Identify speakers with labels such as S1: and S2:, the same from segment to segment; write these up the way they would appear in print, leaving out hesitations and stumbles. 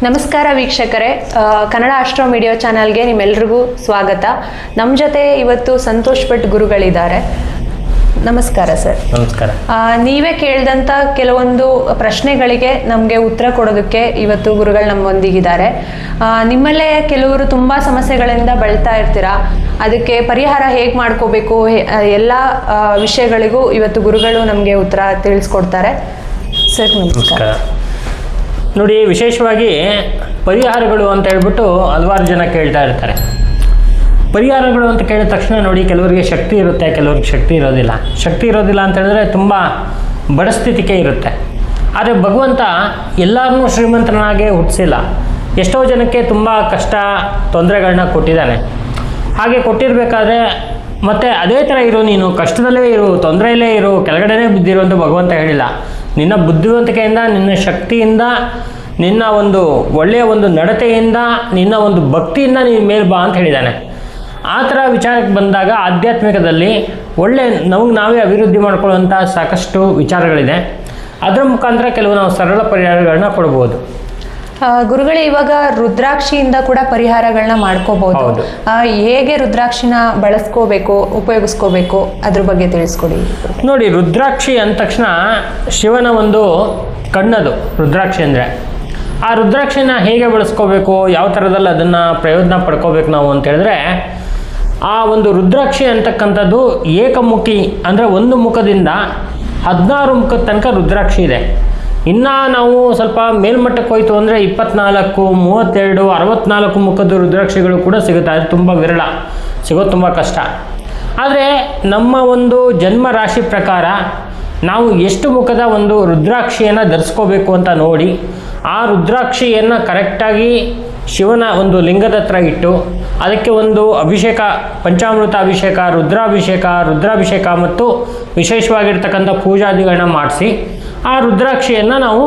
S1: ನಮಸ್ಕಾರ ವೀಕ್ಷಕರೇ, Kannada astro media ಚಾನಲ್ಗೆ ನಿಮ್ಮೆಲ್ರಿಗೂ ಸ್ವಾಗತ. ನಮ್ಮ ಜೊತೆ ಇವತ್ತು ಸಂತೋಷ್ ಭಟ್ ಗುರುಗಳಿದ್ದಾರೆ. ನಮಸ್ಕಾರ ಸರ್.
S2: ನಮಸ್ಕಾರ.
S1: ನೀವೇ ಕೇಳಿದಂಥ ಕೆಲವೊಂದು ಪ್ರಶ್ನೆಗಳಿಗೆ ನಮಗೆ ಉತ್ತರ ಕೊಡೋದಕ್ಕೆ ಇವತ್ತು ಗುರುಗಳು ನಮ್ಮೊಂದಿಗಿದ್ದಾರೆ. ನಿಮ್ಮಲ್ಲೇ ಕೆಲವರು ತುಂಬ ಸಮಸ್ಯೆಗಳಿಂದ ಬಳಲ್ತಾ ಇರ್ತೀರಾ, ಅದಕ್ಕೆ ಪರಿಹಾರ ಹೇಗೆ ಮಾಡ್ಕೋಬೇಕು ಎಲ್ಲ ವಿಷಯಗಳಿಗೂ ಇವತ್ತು ಗುರುಗಳು ನಮಗೆ ಉತ್ತರ ತಿಳಿಸ್ಕೊಡ್ತಾರೆ. ಸರ್ ನಮಸ್ಕಾರ.
S2: ನೋಡಿ, ವಿಶೇಷವಾಗಿ ಪರಿಹಾರಗಳು ಅಂತ ಹೇಳ್ಬಿಟ್ಟು ಹಲವಾರು ಜನ ಕೇಳ್ತಾ ಇರ್ತಾರೆ. ಪರಿಹಾರಗಳು ಅಂತ ಕೇಳಿದ ತಕ್ಷಣ ನೋಡಿ, ಕೆಲವರಿಗೆ ಶಕ್ತಿ ಇರುತ್ತೆ, ಕೆಲವ್ರಿಗೆ ಶಕ್ತಿ ಇರೋದಿಲ್ಲ. ಶಕ್ತಿ ಇರೋದಿಲ್ಲ ಅಂತ ಹೇಳಿದ್ರೆ ತುಂಬ ಬಡಸ್ಥಿತಿಕೆ ಇರುತ್ತೆ. ಆದರೆ ಭಗವಂತ ಎಲ್ಲರನ್ನೂ ಶ್ರೀಮಂತನಾಗೆ ಹುಟ್ಟಿಸಿಲ್ಲ. ಎಷ್ಟೋ ಜನಕ್ಕೆ ತುಂಬ ಕಷ್ಟ ತೊಂದರೆಗಳನ್ನ ಕೊಟ್ಟಿದ್ದಾನೆ. ಹಾಗೆ ಕೊಟ್ಟಿರಬೇಕಾದ್ರೆ ಮತ್ತು ಅದೇ ಥರ ಇರು, ನೀನು ಕಷ್ಟದಲ್ಲೇ ಇರು, ತೊಂದರೆಯಲ್ಲೇ ಇರು, ಕೆಳಗಡೆನೇ ಬಿದ್ದಿರು ಅಂತ ಭಗವಂತ ಹೇಳಿಲ್ಲ. ನಿನ್ನ ಬುದ್ಧಿವಂತಿಕೆಯಿಂದ, ನಿನ್ನ ಶಕ್ತಿಯಿಂದ, ನಿನ್ನ ಒಂದು ಒಳ್ಳೆಯ ಒಂದು ನಡತೆಯಿಂದ, ನಿನ್ನ ಒಂದು ಭಕ್ತಿಯಿಂದ ನೀನು ಮೇಲೆ ಬಾ ಅಂತ ಹೇಳಿದ್ದಾನೆ. ಆ ಥರ ವಿಚಾರಕ್ಕೆ ಬಂದಾಗ ಆಧ್ಯಾತ್ಮಿಕದಲ್ಲಿ ಒಳ್ಳೆ ನಮಗೆ ನಾವೇ ಅಭಿವೃದ್ಧಿ ಮಾಡ್ಕೊಳ್ಳುವಂಥ ಸಾಕಷ್ಟು ವಿಚಾರಗಳಿದೆ. ಅದರ ಮುಖಾಂತರ ಕೆಲವು ನಾವು ಸರಳ ಪರಿಹಾರಗಳನ್ನ ಕೊಡ್ಬೋದು.
S1: ಗುರುಗಳೇ, ಇವಾಗ ರುದ್ರಾಕ್ಷಿಯಿಂದ ಕೂಡ ಪರಿಹಾರಗಳನ್ನ ಮಾಡ್ಕೋಬಹುದು. ಹೇಗೆ ರುದ್ರಾಕ್ಷಿನ ಬಳಸ್ಕೋಬೇಕು, ಉಪಯೋಗಿಸ್ಕೋಬೇಕು, ಅದ್ರ ಬಗ್ಗೆ ತಿಳಿಸ್ಕೊಡಿ.
S2: ನೋಡಿ, ರುದ್ರಾಕ್ಷಿ ಅಂದ ತಕ್ಷಣ ಶಿವನ ಒಂದು ಕಣ್ಣದು ರುದ್ರಾಕ್ಷಿ ಅಂದರೆ. ಆ ರುದ್ರಾಕ್ಷಿನ ಹೇಗೆ ಬಳಸ್ಕೋಬೇಕು, ಯಾವ ಥರದಲ್ಲಿ ಅದನ್ನು ಪ್ರಯೋಜನ ಪಡ್ಕೋಬೇಕು ನಾವು ಅಂತ ಹೇಳಿದ್ರೆ, ಆ ಒಂದು ರುದ್ರಾಕ್ಷಿ ಅಂತಕ್ಕಂಥದ್ದು ಏಕಮುಖಿ ಅಂದರೆ ಒಂದು ಮುಖದಿಂದ 16 ಮುಖದ ತನಕ ರುದ್ರಾಕ್ಷಿ ಇದೆ. ಇನ್ನು ನಾವು ಸ್ವಲ್ಪ ಮೇಲ್ಮಟ್ಟಕ್ಕೆ ಹೋಯ್ತು ಅಂದರೆ 24, 32, 64 ಮುಖದ ರುದ್ರಾಕ್ಷಿಗಳು ಕೂಡ ಸಿಗುತ್ತೆ. ಅದು ತುಂಬ ವಿರಳ, ಸಿಗೋದು ತುಂಬ ಕಷ್ಟ. ಆದರೆ ನಮ್ಮ ಒಂದು ಜನ್ಮ ರಾಶಿ ಪ್ರಕಾರ ನಾವು ಎಷ್ಟು ಮುಖದ ಒಂದು ರುದ್ರಾಕ್ಷಿಯನ್ನು ಧರಿಸ್ಕೋಬೇಕು ಅಂತ ನೋಡಿ, ಆ ರುದ್ರಾಕ್ಷಿಯನ್ನು ಕರೆಕ್ಟಾಗಿ ಶಿವನ ಒಂದು ಲಿಂಗದ ಹತ್ರ ಇಟ್ಟು ಅದಕ್ಕೆ ಒಂದು ಅಭಿಷೇಕ, ಪಂಚಾಮೃತ ಅಭಿಷೇಕ, ರುದ್ರಾಭಿಷೇಕ ಮತ್ತು ವಿಶೇಷವಾಗಿರ್ತಕ್ಕಂಥ ಪೂಜಾದಿಗಳನ್ನ ಮಾಡಿಸಿ ಆ ರುದ್ರಾಕ್ಷಿಯನ್ನು ನಾವು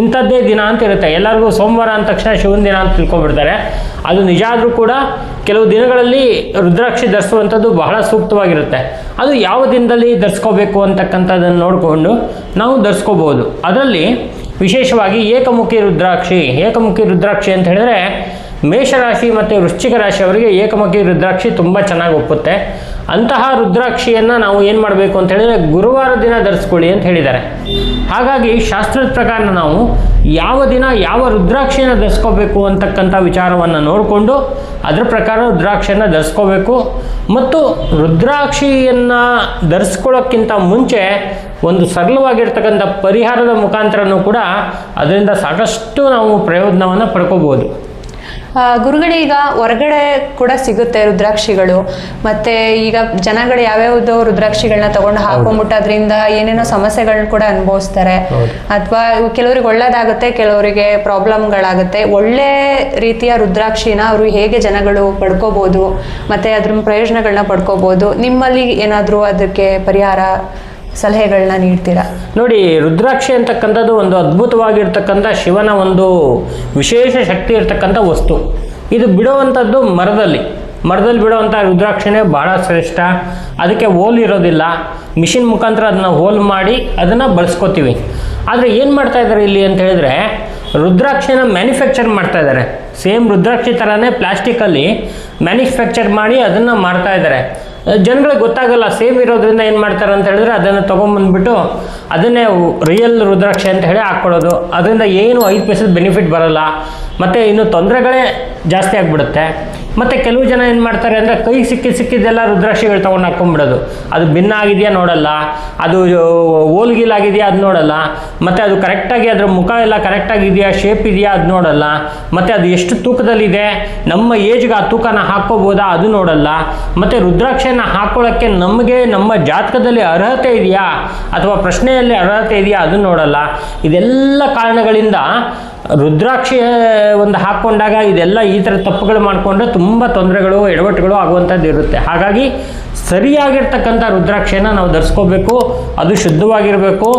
S2: ಇಂಥದ್ದೇ ದಿನ ಅಂತ ಇರುತ್ತೆ. ಎಲ್ಲರಿಗೂ ಸೋಮವಾರ ಅಂದ ತಕ್ಷಣ ಶಿವನ ದಿನ ಅಂತ ತಿಳ್ಕೊಬಿಡ್ತಾರೆ. ಅದು ನಿಜ ಆದರೂ ಕೂಡ ಕೆಲವು ದಿನಗಳಲ್ಲಿ ರುದ್ರಾಕ್ಷಿ ಧರಿಸುವಂಥದ್ದು ಬಹಳ ಸೂಕ್ತವಾಗಿರುತ್ತೆ. ಅದು ಯಾವ ದಿನದಲ್ಲಿ ಧರಿಸ್ಕೋಬೇಕು ಅಂತಕ್ಕಂಥದ್ದನ್ನು ನೋಡಿಕೊಂಡು ನಾವು ಧರಿಸ್ಕೋಬೋದು. ಅದರಲ್ಲಿ ವಿಶೇಷವಾಗಿ ಏಕಮುಖಿ ರುದ್ರಾಕ್ಷಿ ಅಂತ ಹೇಳಿದ್ರೆ ಮೇಷರಾಶಿ ಮತ್ತು ವೃಶ್ಚಿಕ ರಾಶಿ ಅವರಿಗೆ ಏಕಮುಖಿ ರುದ್ರಾಕ್ಷಿ ತುಂಬ ಚೆನ್ನಾಗಿ ಒಪ್ಪುತ್ತೆ. ಅಂತಹ ರುದ್ರಾಕ್ಷಿಯನ್ನು ನಾವು ಏನು ಮಾಡಬೇಕು ಅಂತ ಹೇಳಿದ್ರೆ ಗುರುವಾರ ದಿನ ಧರಿಸ್ಕೊಳ್ಳಿ ಅಂತ ಹೇಳಿದ್ದಾರೆ. ಹಾಗಾಗಿ ಶಾಸ್ತ್ರದ ಪ್ರಕಾರ ನಾವು ಯಾವ ದಿನ ಯಾವ ರುದ್ರಾಕ್ಷಿಯನ್ನು ಧರಿಸ್ಕೋಬೇಕು ಅಂತಕ್ಕಂಥ ವಿಚಾರವನ್ನು ನೋಡಿಕೊಂಡು ಅದರ ಪ್ರಕಾರ ರುದ್ರಾಕ್ಷಿಯನ್ನು ಧರಿಸ್ಕೋಬೇಕು. ಮತ್ತು ರುದ್ರಾಕ್ಷಿಯನ್ನು ಧರಿಸ್ಕೊಳ್ಳೋಕ್ಕಿಂತ ಮುಂಚೆ ಒಂದು ಸರಳವಾಗಿರ್ತಕ್ಕಂಥ ಪರಿಹಾರದ ಮುಖಾಂತರನೂ ಕೂಡ ಅದರಿಂದ ಸಾಕಷ್ಟು ನಾವು ಪ್ರಯೋಜನವನ್ನು ಪಡ್ಕೋಬೋದು.
S1: ಗುರುಗಳೇ, ಈಗ ಹೊರಗಡೆ ಕೂಡ ಸಿಗುತ್ತೆ ರುದ್ರಾಕ್ಷಿಗಳು, ಮತ್ತೆ ಈಗ ಜನಗಳು ಯಾವ್ಯಾವುದೋ ರುದ್ರಾಕ್ಷಿಗಳನ್ನ ತಗೊಂಡು ಹಾಕೊಂಡ್ಬಿಟ್ಟು ಅದರಿಂದ ಏನೇನೋ ಸಮಸ್ಯೆಗಳನ್ನ ಕೂಡ ಅನುಭವಿಸ್ತಾರೆ. ಅಥವಾ ಕೆಲವರಿಗೆ ಒಳ್ಳೇದಾಗುತ್ತೆ, ಕೆಲವರಿಗೆ ಪ್ರಾಬ್ಲಮ್ಗಳಾಗುತ್ತೆ. ಒಳ್ಳೆ ರೀತಿಯ ರುದ್ರಾಕ್ಷಿನ ಅವರು ಹೇಗೆ ಜನಗಳು ಪಡ್ಕೋಬಹುದು, ಮತ್ತೆ ಅದ್ರ ಪ್ರಯೋಜನಗಳನ್ನ ಪಡ್ಕೋಬಹುದು? ನಿಮ್ಮಲ್ಲಿ ಏನಾದರೂ ಅದಕ್ಕೆ ಪರಿಹಾರ ಸಲಹೆಗಳನ್ನ ನೀಡ್ತೀರಾ?
S2: ನೋಡಿ, ರುದ್ರಾಕ್ಷಿ ಅಂತಕ್ಕಂಥದ್ದು ಒಂದು ಅದ್ಭುತವಾಗಿರ್ತಕ್ಕಂಥ ಶಿವನ ಒಂದು ವಿಶೇಷ ಶಕ್ತಿ ಇರ್ತಕ್ಕಂಥ ವಸ್ತು. ಇದು ಬಿಡುವಂಥದ್ದು ಮರದಲ್ಲಿ ಬಿಡುವಂಥ ರುದ್ರಾಕ್ಷಿನೇ ಬಹಳ ಶ್ರೇಷ್ಠ. ಅದಕ್ಕೆ ಹೋಲ್ ಇರೋದಿಲ್ಲ, ಮಿಷಿನ್ ಮುಖಾಂತರ ಅದನ್ನು ಹೋಲ್ ಮಾಡಿ ಅದನ್ನು ಬಳಸ್ಕೋತೀವಿ. ಆದರೆ ಏನು ಮಾಡ್ತಾ ಇದ್ದಾರೆ ಇಲ್ಲಿ ಅಂತ ಹೇಳಿದ್ರೆ, ರುದ್ರಾಕ್ಷಿನ ಮ್ಯಾನುಫ್ಯಾಕ್ಚರ್ ಮಾಡ್ತಾ ಇದ್ದಾರೆ. ಸೇಮ್ ರುದ್ರಾಕ್ಷಿ ಥರನೇ ಪ್ಲಾಸ್ಟಿಕಲ್ಲಿ ಮ್ಯಾನುಫ್ಯಾಕ್ಚರ್ ಮಾಡಿ ಅದನ್ನು ಮಾಡ್ತಾ ಇದ್ದಾರೆ. ಜನಗಳಿಗೆ ಗೊತ್ತಾಗಲ್ಲ. ಸೇಮ್ ಇರೋದ್ರಿಂದ ಏನು ಮಾಡ್ತಾರೆ ಅಂತ ಹೇಳಿದ್ರೆ ಅದನ್ನು ತೊಗೊಂಬಂದ್ಬಿಟ್ಟು ಅದನ್ನೇ ರಿಯಲ್ ರುದ್ರಾಕ್ಷಿ ಅಂತ ಹೇಳಿ ಹಾಕ್ಕೊಡೋದು. ಅದರಿಂದ ಏನು 5 ಪೈಸದ ಬೆನಿಫಿಟ್ ಬರೋಲ್ಲ, ಮತ್ತು ಇನ್ನು ತೊಂದರೆಗಳೇ ಜಾಸ್ತಿ ಆಗಿಬಿಡುತ್ತೆ. ಮತ್ತು ಕೆಲವು ಜನ ಏನು ಮಾಡ್ತಾರೆ ಅಂದರೆ ಕೈ ಸಿಕ್ಕಿದ್ದೆಲ್ಲ ರುದ್ರಾಕ್ಷಿಗಳು ತೊಗೊಂಡು ಹಾಕ್ಕೊಂಡ್ಬಿಡೋದು. ಅದು ಭಿನ್ನ ಆಗಿದೆಯಾ ನೋಡಲ್ಲ, ಅದು ಓಲ್ಗಿಲಾಗಿದೆಯಾ ಅದು ನೋಡಲ್ಲ, ಮತ್ತು ಅದು ಕರೆಕ್ಟಾಗಿ ಅದರ ಮುಖ ಎಲ್ಲ ಕರೆಕ್ಟಾಗಿದೆಯಾ, ಶೇಪ್ ಇದೆಯಾ ಅದು ನೋಡಲ್ಲ, ಮತ್ತು ಅದು ಎಷ್ಟು ತೂಕದಲ್ಲಿದೆ, ನಮ್ಮ ಏಜ್ಗೆ ಆ ತೂಕನ ಹಾಕ್ಕೋಬೋದಾ ಅದು ನೋಡಲ್ಲ, ಮತ್ತು ರುದ್ರಾಕ್ಷಿಯನ್ನು ಹಾಕ್ಕೊಳ್ಳೋಕ್ಕೆ ನಮಗೆ ನಮ್ಮ ಜಾತಕದಲ್ಲಿ ಅರ್ಹತೆ ಇದೆಯಾ ಅಥವಾ ಪ್ರಶ್ನೆಯಲ್ಲಿ ಅರ್ಹತೆ ಇದೆಯಾ ಅದು ನೋಡಲ್ಲ. ಇದೆಲ್ಲ ಕಾರಣಗಳಿಂದ ರುದ್ರಾಕ್ಷಿ ಒಂದು ಹಾಕ್ಕೊಂಡಾಗ ಇದೆಲ್ಲ ಈ ಥರ ತಪ್ಪುಗಳು ಮಾಡಿಕೊಂಡ್ರೆ ತುಂಬ ತೊಂದರೆಗಳು, ಎಡವಟ್ಟುಗಳು ಆಗುವಂಥದ್ದು ಇರುತ್ತೆ. ಹಾಗಾಗಿ ಸರಿಯಾಗಿರ್ತಕ್ಕಂಥ ರುದ್ರಾಕ್ಷಿಯನ್ನು ನಾವು ಧರಿಸ್ಕೋಬೇಕು. ಅದು ಶುದ್ಧವಾಗಿರಬೇಕು,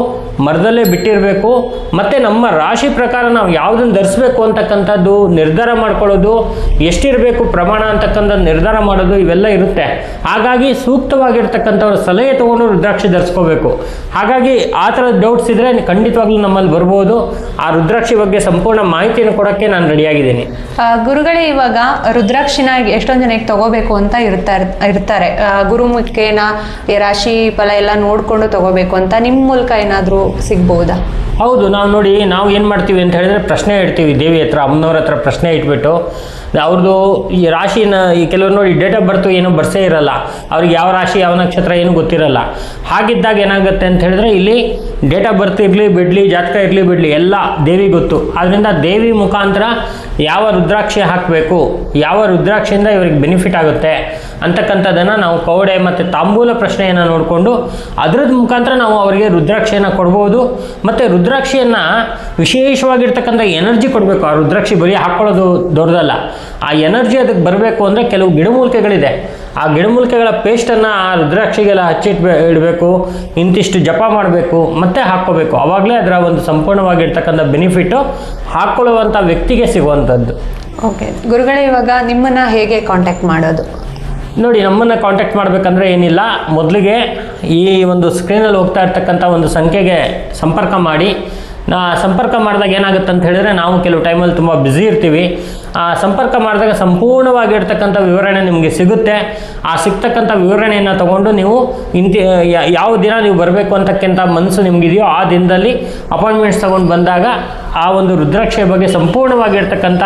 S2: ಮರದಲ್ಲೇ ಬಿಟ್ಟಿರಬೇಕು. ಮತ್ತು ನಮ್ಮ ರಾಶಿ ಪ್ರಕಾರ ನಾವು ಯಾವುದನ್ನು ಧರಿಸ್ಬೇಕು ಅಂತಕ್ಕಂಥದ್ದು ನಿರ್ಧಾರ ಮಾಡ್ಕೊಳ್ಳೋದು, ಎಷ್ಟಿರಬೇಕು ಪ್ರಮಾಣ ಅಂತಕ್ಕಂಥದ್ದು ನಿರ್ಧಾರ ಮಾಡೋದು, ಇವೆಲ್ಲ ಇರುತ್ತೆ. ಹಾಗಾಗಿ ಸೂಕ್ತವಾಗಿರ್ತಕ್ಕಂಥವ್ರ ಸಲಹೆ ತೊಗೊಂಡು ರುದ್ರಾಕ್ಷಿ ಧರಿಸ್ಕೋಬೇಕು. ಹಾಗಾಗಿ ಆ ಥರದ ಡೌಟ್ಸ್ ಇದ್ದರೆ ಖಂಡಿತವಾಗ್ಲೂ ನಮ್ಮಲ್ಲಿ ಬರ್ಬೋದು. ಆ ರುದ್ರಾಕ್ಷಿ ಬಗ್ಗೆ ಸಂಪೂರ್ಣ ಮಾಹಿತಿಯನ್ನು ಕೊಡೋಕ್ಕೆ ನಾನು ರೆಡಿಯಾಗಿದ್ದೀನಿ.
S1: ಗುರುಗಳೇ, ಇವಾಗ ರುದ್ರಾಕ್ಷಿನ ಎಷ್ಟೊಂದು ಜನಕ್ಕೆ ತಗೋಬೇಕು ಅಂತ ಇರ್ತಾರೆ. ಗುರುಮುಖೇನ ರಾಶಿ ಫಲ ಎಲ್ಲ ನೋಡಿಕೊಂಡು ತಗೋಬೇಕು ಅಂತ ನಿಮ್ಮ ಮೂಲಕ ಏನಾದರೂ ಸಿಗ್ಬೋದಾ?
S2: ಹೌದು, ನಾವು ಏನು ಮಾಡ್ತೀವಿ ಅಂತ ಹೇಳಿದ್ರೆ ಪ್ರಶ್ನೆ ಇಡ್ತೀವಿ ದೇವಿ ಹತ್ರ, ಅಮ್ಮನವ್ರ ಹತ್ರ ಪ್ರಶ್ನೆ ಇಟ್ಬಿಟ್ಟು ಅವ್ರದ್ದು ಈ ರಾಶಿನ ಈ ಕೆಲವರು ನೋಡಿ ಡೇಟ್ ಆಫ್ ಬರ್ತು ಏನೂ ಬರ್ಸೇ ಇರಲ್ಲ, ಅವ್ರಿಗೆ ಯಾವ ರಾಶಿ ಯಾವ ನಕ್ಷತ್ರ ಏನು ಗೊತ್ತಿರಲ್ಲ. ಹಾಗಿದ್ದಾಗ ಏನಾಗುತ್ತೆ ಅಂತ ಹೇಳಿದ್ರೆ ಇಲ್ಲಿ ಡೇಟ್ ಆಫ್ ಬರ್ತ್ ಇರಲಿ ಬಿಡಲಿ, ಜಾತಕ ಇರಲಿ ಬಿಡಲಿ, ಎಲ್ಲ ದೇವಿ ಗೊತ್ತು. ಆದ್ದರಿಂದ ದೇವಿ ಮುಖಾಂತರ ಯಾವ ರುದ್ರಾಕ್ಷಿ ಹಾಕಬೇಕು, ಯಾವ ರುದ್ರಾಕ್ಷಿಯಿಂದ ಇವ್ರಿಗೆ ಬೆನಿಫಿಟ್ ಆಗುತ್ತೆ ಅಂತಕ್ಕಂಥದ್ದನ್ನು ನಾವು ಕವಡೆ ಮತ್ತು ತಾಂಬೂಲ ಪ್ರಶ್ನೆಯನ್ನು ನೋಡಿಕೊಂಡು ಅದರದ್ದು ಮುಖಾಂತರ ನಾವು ಅವರಿಗೆ ರುದ್ರಾಕ್ಷಿಯನ್ನು ಕೊಡ್ಬೋದು. ಮತ್ತು ರುದ್ರಾಕ್ಷಿಯನ್ನು ವಿಶೇಷವಾಗಿರ್ತಕ್ಕಂಥ ಎನರ್ಜಿ ಕೊಡಬೇಕು. ಆ ರುದ್ರಾಕ್ಷಿ ಬರೀ ಹಾಕ್ಕೊಳ್ಳೋದು ದೊಡ್ಡದಲ್ಲ, ಆ ಎನರ್ಜಿ ಅದಕ್ಕೆ ಬರಬೇಕು ಅಂದರೆ ಕೆಲವು ಗಿಡಮೂಲಿಕೆಗಳಿದೆ. ಆ ಗಿಡಮೂಲಿಕೆಗಳ ಪೇಸ್ಟನ್ನು ಆ ರುದ್ರಾಕ್ಷಿಗೆಲ್ಲ ಇಡಬೇಕು, ಇಂತಿಷ್ಟು ಜಪ ಮಾಡಬೇಕು, ಮತ್ತೆ ಹಾಕ್ಕೋಬೇಕು. ಆವಾಗಲೇ ಅದರ ಒಂದು ಸಂಪೂರ್ಣವಾಗಿರ್ತಕ್ಕಂಥ ಬೆನಿಫಿಟ್ಟು ಹಾಕ್ಕೊಳ್ಳುವಂಥ ವ್ಯಕ್ತಿಗೆ ಸಿಗುವಂಥದ್ದು.
S1: ಓಕೆ ಗುರುಗಳೇ, ಇವಾಗ ನಿಮ್ಮನ್ನು ಹೇಗೆ ಕಾಂಟ್ಯಾಕ್ಟ್ ಮಾಡೋದು?
S2: ನೋಡಿ, ನಮ್ಮನ್ನು ಕಾಂಟ್ಯಾಕ್ಟ್ ಮಾಡಬೇಕಂದ್ರೆ ಏನಿಲ್ಲ, ಮೊದಲಿಗೆ ಈ ಒಂದು ಸ್ಕ್ರೀನಲ್ಲಿ ಹೋಗ್ತಾ ಇರ್ತಕ್ಕಂಥ ಒಂದು ಸಂಖ್ಯೆಗೆ ಸಂಪರ್ಕ ಮಾಡಿ. ಸಂಪರ್ಕ ಮಾಡಿದಾಗ ಏನಾಗುತ್ತೆ ಅಂತ ಹೇಳಿದ್ರೆ ನಾವು ಕೆಲವು ಟೈಮಲ್ಲಿ ತುಂಬ ಬ್ಯುಸಿ ಇರ್ತೀವಿ. ಸಂಪರ್ಕ ಮಾಡಿದಾಗ ಸಂಪೂರ್ಣವಾಗಿರ್ತಕ್ಕಂಥ ವಿವರಣೆ ನಿಮಗೆ ಸಿಗುತ್ತೆ. ಆ ಸಿಗ್ತಕ್ಕಂಥ ವಿವರಣೆಯನ್ನು ತಗೊಂಡು ನೀವು ಯಾವ ದಿನ ನೀವು ಬರಬೇಕು ಅಂತಕ್ಕಂಥ ಮನಸ್ಸು ನಿಮಗಿದೆಯೋ ಆ ದಿನದಲ್ಲಿ ಅಪಾಯಿಂಟ್ಮೆಂಟ್ಸ್ ತೊಗೊಂಡು ಬಂದಾಗ ಆ ಒಂದು ರುದ್ರಾಕ್ಷಿಯ ಬಗ್ಗೆ ಸಂಪೂರ್ಣವಾಗಿರ್ತಕ್ಕಂಥ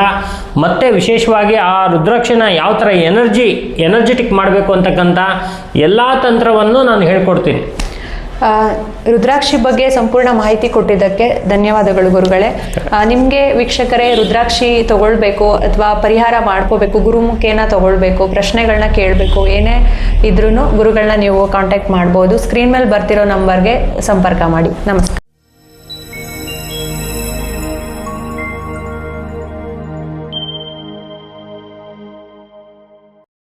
S2: ಮತ್ತು ವಿಶೇಷವಾಗಿ ಆ ರುದ್ರಾಕ್ಷಿನ ಯಾವ ಥರ ಎನರ್ಜೆಟಿಕ್ ಮಾಡಬೇಕು ಅಂತಕ್ಕಂಥ ಎಲ್ಲ ತಂತ್ರವನ್ನು ನಾನು ಹೇಳ್ಕೊಡ್ತೀನಿ.
S1: ರುದ್ರಾಕ್ಷಿ ಬಗ್ಗೆ ಸಂಪೂರ್ಣ ಮಾಹಿತಿ ಕೊಟ್ಟಿದ್ದಕ್ಕೆ ಧನ್ಯವಾದಗಳು ಗುರುಗಳೇ. ನಿಮಗೆ ವೀಕ್ಷಕರೇ ರುದ್ರಾಕ್ಷಿ ತಗೊಳ್ಬೇಕು ಅಥವಾ ಪರಿಹಾರ ಮಾಡ್ಕೋಬೇಕು, ಗುರುಮುಖೇನ ತಗೊಳ್ಬೇಕು, ಪ್ರಶ್ನೆಗಳನ್ನ ಕೇಳಬೇಕು, ಏನೇ ಇದ್ರೂ ಗುರುಗಳನ್ನ ನೀವು ಕಾಂಟ್ಯಾಕ್ಟ್ ಮಾಡ್ಬೋದು. ಸ್ಕ್ರೀನ್ ಮೇಲೆ ಬರ್ತಿರೋ ನಂಬರ್ಗೆ ಸಂಪರ್ಕ ಮಾಡಿ. ನಮಸ್ಕಾರ.